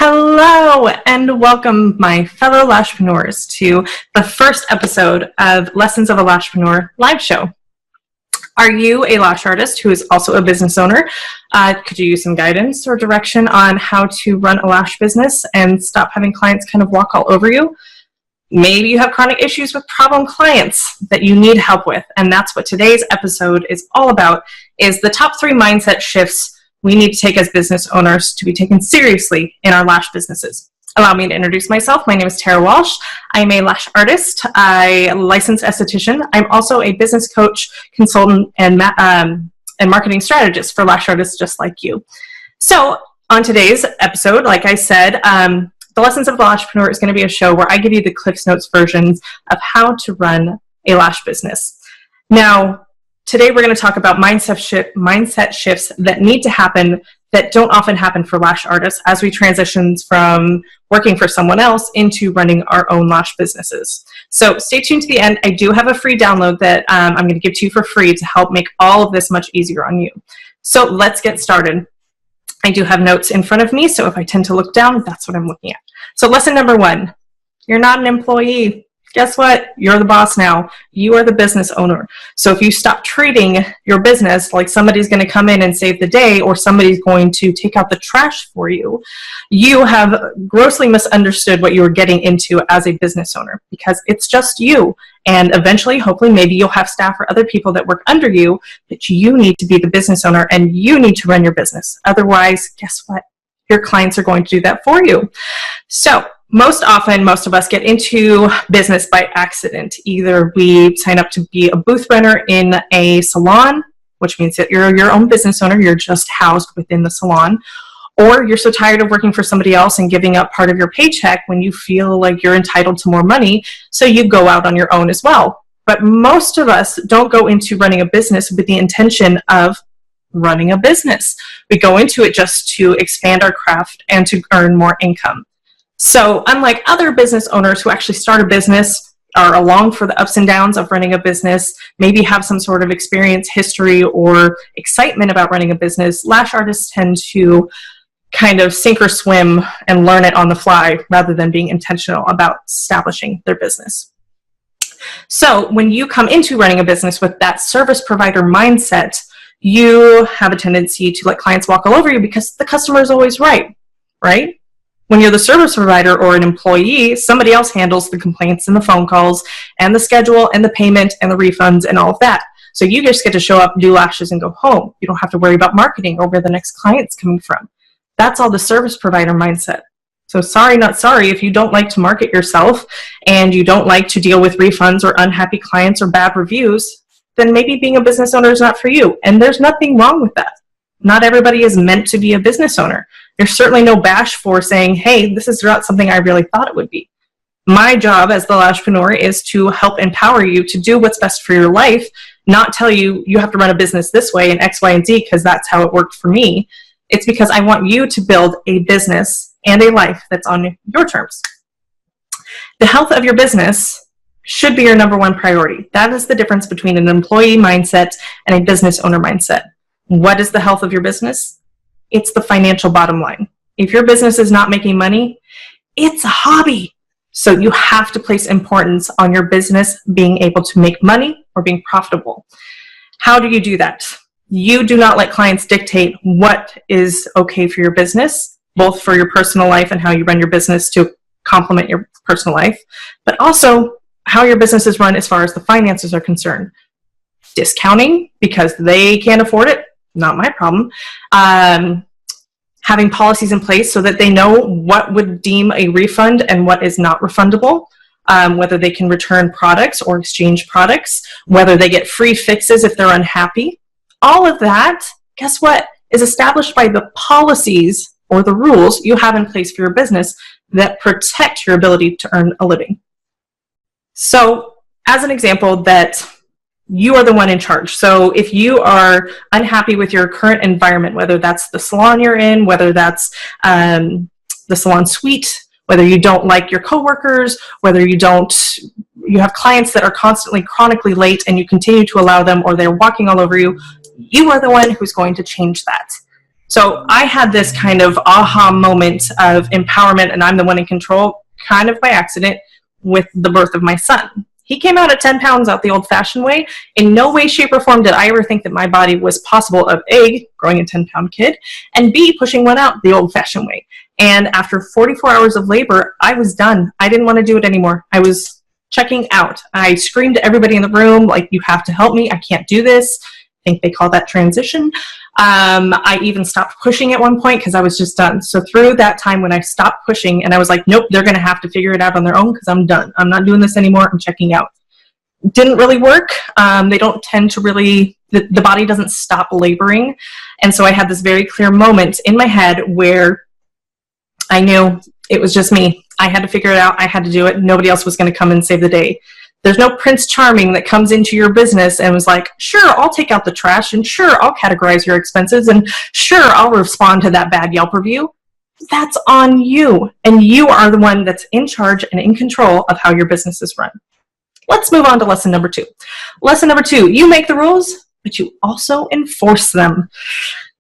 Hello and welcome, my fellow Lashpreneurs, to the first episode of Lessons of a Lashpreneur live show. Are you a lash artist who is also a business owner? Could you use some guidance or direction on how to run a lash business and stop having clients kind of walk all over you? Maybe you have chronic issues with problem clients that you need help with, and that's what today's episode is all about, is the top 3 mindset shifts we need to take as business owners to be taken seriously in our lash businesses. Allow me to introduce myself. My name is Tara Walsh. I'm a lash artist. I'm a licensed esthetician. I'm also a business coach, consultant, and marketing strategist for lash artists just like you. So on today's episode, like I said, the Lessons of the Lashpreneur is going to be a show where I give you the Cliff Notes versions of how to run a lash business. Now, today we're going to talk about mindset shifts that need to happen that don't often happen for lash artists as we transition from working for someone else into running our own lash businesses. So stay tuned to the end. I do have a free download that I'm going to give to you for free to help make all of this much easier on you. So let's get started. I do have notes in front of me, so if I tend to look down, that's what I'm looking at. So lesson number 1, you're not an employee. Guess what? You're the boss now. You are the business owner. So if you stop treating your business like somebody's going to come in and save the day, or somebody's going to take out the trash for you, you have grossly misunderstood what you were getting into as a business owner, because it's just you. And eventually, hopefully, maybe you'll have staff or other people that work under you, but you need to be the business owner and you need to run your business. Otherwise, guess what? Your clients are going to do that for you. So most often, most of us get into business by accident. Either we sign up to be a booth runner in a salon, which means that you're your own business owner, you're just housed within the salon, or you're so tired of working for somebody else and giving up part of your paycheck when you feel like you're entitled to more money, so you go out on your own as well. But most of us don't go into running a business with the intention of running a business. We go into it just to expand our craft and to earn more income. So unlike other business owners who actually start a business, are along for the ups and downs of running a business, maybe have some sort of experience, history, or excitement about running a business, lash artists tend to kind of sink or swim and learn it on the fly rather than being intentional about establishing their business. So when you come into running a business with that service provider mindset, you have a tendency to let clients walk all over you because the customer is always right? When you're the service provider or an employee, somebody else handles the complaints and the phone calls and the schedule and the payment and the refunds and all of that. So you just get to show up, do lashes, and go home. You don't have to worry about marketing or where the next client's coming from. That's all the service provider mindset. So sorry, not sorry, if you don't like to market yourself and you don't like to deal with refunds or unhappy clients or bad reviews, then maybe being a business owner is not for you. And there's nothing wrong with that. Not everybody is meant to be a business owner. There's certainly no bash for saying, hey, this is not something I really thought it would be. My job as the Lashpreneur is to help empower you to do what's best for your life, not tell you you have to run a business this way and X, Y, and Z because that's how it worked for me. It's because I want you to build a business and a life that's on your terms. The health of your business should be your number 1 priority. That is the difference between an employee mindset and a business owner mindset. What is the health of your business? It's the financial bottom line. If your business is not making money, it's a hobby. So you have to place importance on your business being able to make money or being profitable. How do you do that? You do not let clients dictate what is okay for your business, both for your personal life and how you run your business to complement your personal life, but also how your business is run as far as the finances are concerned. Discounting because they can't afford it, not my problem. Having policies in place so that they know what would deem a refund and what is not refundable, whether they can return products or exchange products, whether they get free fixes if they're unhappy. All of that, guess what, is established by the policies or the rules you have in place for your business that protect your ability to earn a living. So as an example, that you are the one in charge. So if you are unhappy with your current environment, whether that's the salon you're in, whether that's the salon suite, whether you don't like your coworkers, whether you have clients that are constantly chronically late and you continue to allow them, or they're walking all over you, you are the one who's going to change that. So I had this kind of aha moment of empowerment, and I'm the one in control, kind of by accident, with the birth of my son. He came out at 10 pounds out the old-fashioned way. In no way, shape, or form did I ever think that my body was possible of A, growing a 10-pound kid, and B, pushing one out the old-fashioned way. And after 44 hours of labor, I was done. I didn't want to do it anymore. I was checking out. I screamed at everybody in the room, like, you have to help me. I can't do this. I think they call that transition. I even stopped pushing at one point because I was just done. So through that time when I stopped pushing and I was like, nope, they're going to have to figure it out on their own because I'm done. I'm not doing this anymore. I'm checking out. Didn't really work. They don't tend to really, the body doesn't stop laboring. And so I had this very clear moment in my head where I knew it was just me. I had to figure it out. I had to do it. Nobody else was going to come and save the day. There's no Prince Charming that comes into your business and was like, sure, I'll take out the trash, and sure, I'll categorize your expenses, and sure, I'll respond to that bad Yelp review. That's on you, and you are the one that's in charge and in control of how your business is run. Let's move on to lesson number 2. Lesson number 2, you make the rules, but you also enforce them.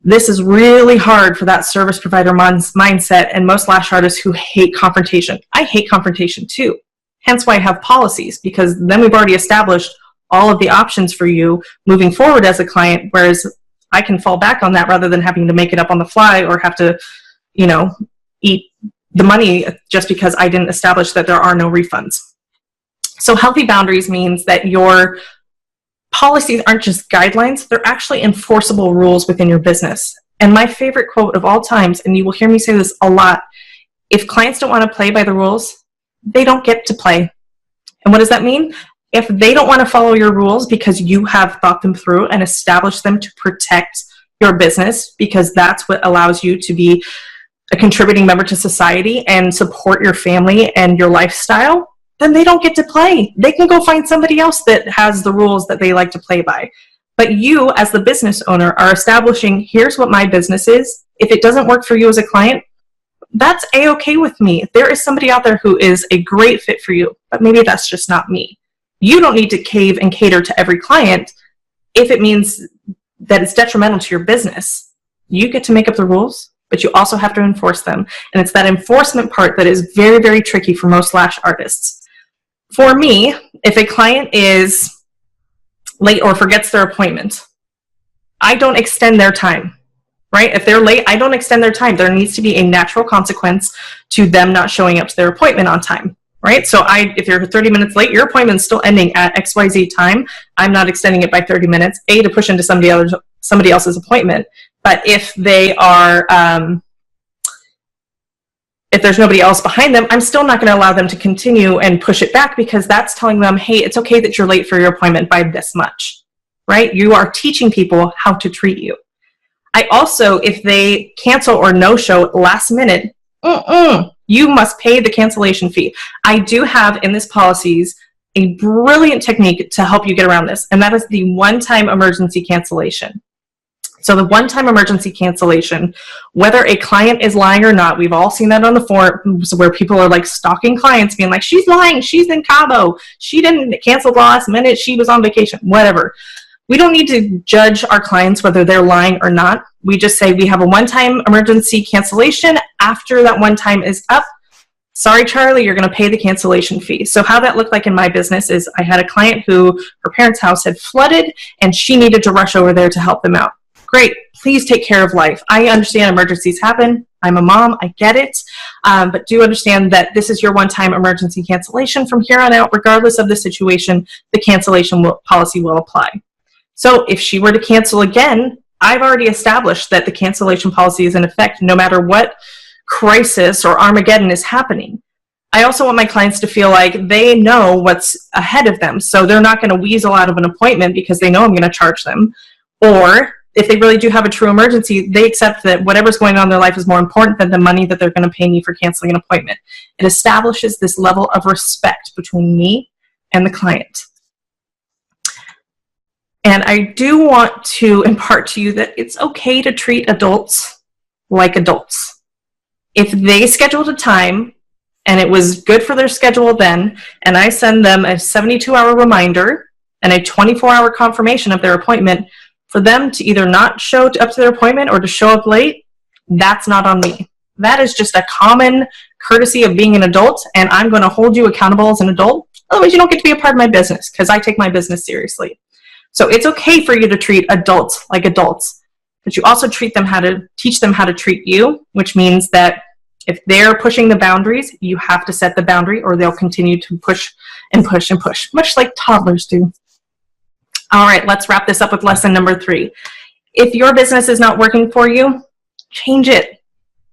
This is really hard for that service provider mindset and most lash artists who hate confrontation. I hate confrontation too. Hence why I have policies, because then we've already established all of the options for you moving forward as a client, whereas I can fall back on that rather than having to make it up on the fly or have to, eat the money just because I didn't establish that there are no refunds. So healthy boundaries means that your policies aren't just guidelines, they're actually enforceable rules within your business. And my favorite quote of all times, and you will hear me say this a lot, if clients don't want to play by the rules, they don't get to play. And what does that mean? If they don't want to follow your rules because you have thought them through and established them to protect your business, because that's what allows you to be a contributing member to society and support your family and your lifestyle, then they don't get to play. They can go find somebody else that has the rules that they like to play by. But you, as the business owner, are establishing, here's what my business is. If it doesn't work for you as a client, that's a-okay with me. There is somebody out there who is a great fit for you, but maybe that's just not me. You don't need to cave and cater to every client if it means that it's detrimental to your business. You get to make up the rules, but you also have to enforce them. And it's that enforcement part that is very, very tricky for most lash artists. For me, if a client is late or forgets their appointment, I don't extend their time. Right? If they're late, I don't extend their time. There needs to be a natural consequence to them not showing up to their appointment on time. Right? So if you're 30 minutes late, your appointment's still ending at XYZ time. I'm not extending it by 30 minutes, A, to push into somebody else's appointment. But if they are, if there's nobody else behind them, I'm still not going to allow them to continue and push it back, because that's telling them, hey, it's okay that you're late for your appointment by this much. Right? You are teaching people how to treat you. I also, if they cancel or no-show last minute, you must pay the cancellation fee. I do have in this policies a brilliant technique to help you get around this, and that is the one-time emergency cancellation. So the one-time emergency cancellation, whether a client is lying or not, we've all seen that on the forums where people are like stalking clients, being like, she's lying, she's in Cabo, she didn't cancel the last minute, she was on vacation, whatever. We don't need to judge our clients whether they're lying or not. We just say we have a one-time emergency cancellation. After that one time is up, sorry, Charlie, you're going to pay the cancellation fee. So how that looked like in my business is I had a client who her parents' house had flooded and she needed to rush over there to help them out. Great. Please take care of life. I understand emergencies happen. I'm a mom. I get it. But do understand that this is your one-time emergency cancellation. From here on out, regardless of the situation, the cancellation policy will apply. So if she were to cancel again, I've already established that the cancellation policy is in effect no matter what crisis or Armageddon is happening. I also want my clients to feel like they know what's ahead of them. So they're not going to weasel out of an appointment because they know I'm going to charge them. Or if they really do have a true emergency, they accept that whatever's going on in their life is more important than the money that they're going to pay me for canceling an appointment. It establishes this level of respect between me and the client. And I do want to impart to you that it's okay to treat adults like adults. If they scheduled a time and it was good for their schedule then, and I send them a 72-hour reminder and a 24-hour confirmation of their appointment, for them to either not show up to their appointment or to show up late, that's not on me. That is just a common courtesy of being an adult, and I'm going to hold you accountable as an adult. Otherwise, you don't get to be a part of my business, because I take my business seriously. So it's okay for you to treat adults like adults, but you also teach them how to treat you, which means that if they're pushing the boundaries, you have to set the boundary, or they'll continue to push and push and push, much like toddlers do. All right, let's wrap this up with lesson number 3. If your business is not working for you, change it.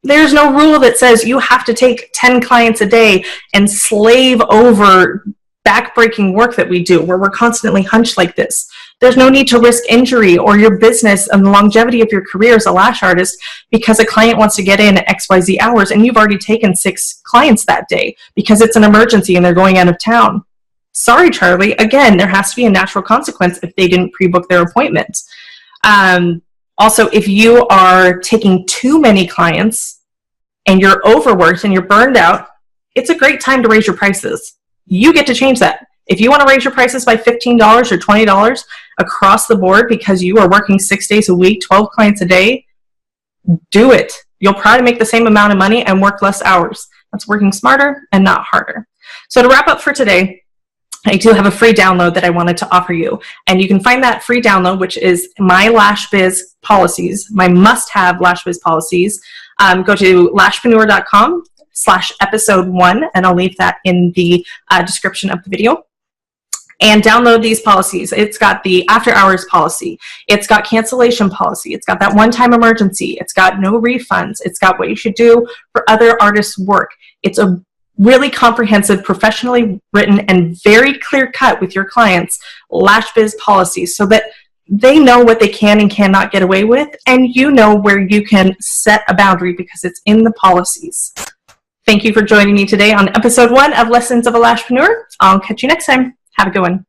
There's no rule that says you have to take 10 clients a day and slave over back-breaking work that we do, where we're constantly hunched like this. There's no need to risk injury or your business and the longevity of your career as a lash artist because a client wants to get in at XYZ hours and you've already taken 6 clients that day because it's an emergency and they're going out of town. Sorry, Charlie. Again, there has to be a natural consequence if they didn't pre-book their appointment. Also, if you are taking too many clients and you're overworked and you're burned out, it's a great time to raise your prices. You get to change that. If you want to raise your prices by $15 or $20 across the board because you are working 6 days a week, 12 clients a day, do it. You'll probably make the same amount of money and work less hours. That's working smarter and not harder. So to wrap up for today, I do have a free download that I wanted to offer you. And you can find that free download, which is my Lash Biz policies, my must-have Lash Biz policies. Go to lashpreneur.com/episode 1, and I'll leave that in the description of the video. And download these policies. It's got the after hours policy. It's got cancellation policy. It's got that one-time emergency. It's got no refunds. It's got what you should do for other artists' work. It's a really comprehensive, professionally written, and very clear cut with your clients Lash Biz policies so that they know what they can and cannot get away with, and you know where you can set a boundary because it's in the policies. Thank you for joining me today on episode 1 of Lessons of a Lashpreneur. I'll catch you next time. Have a good one.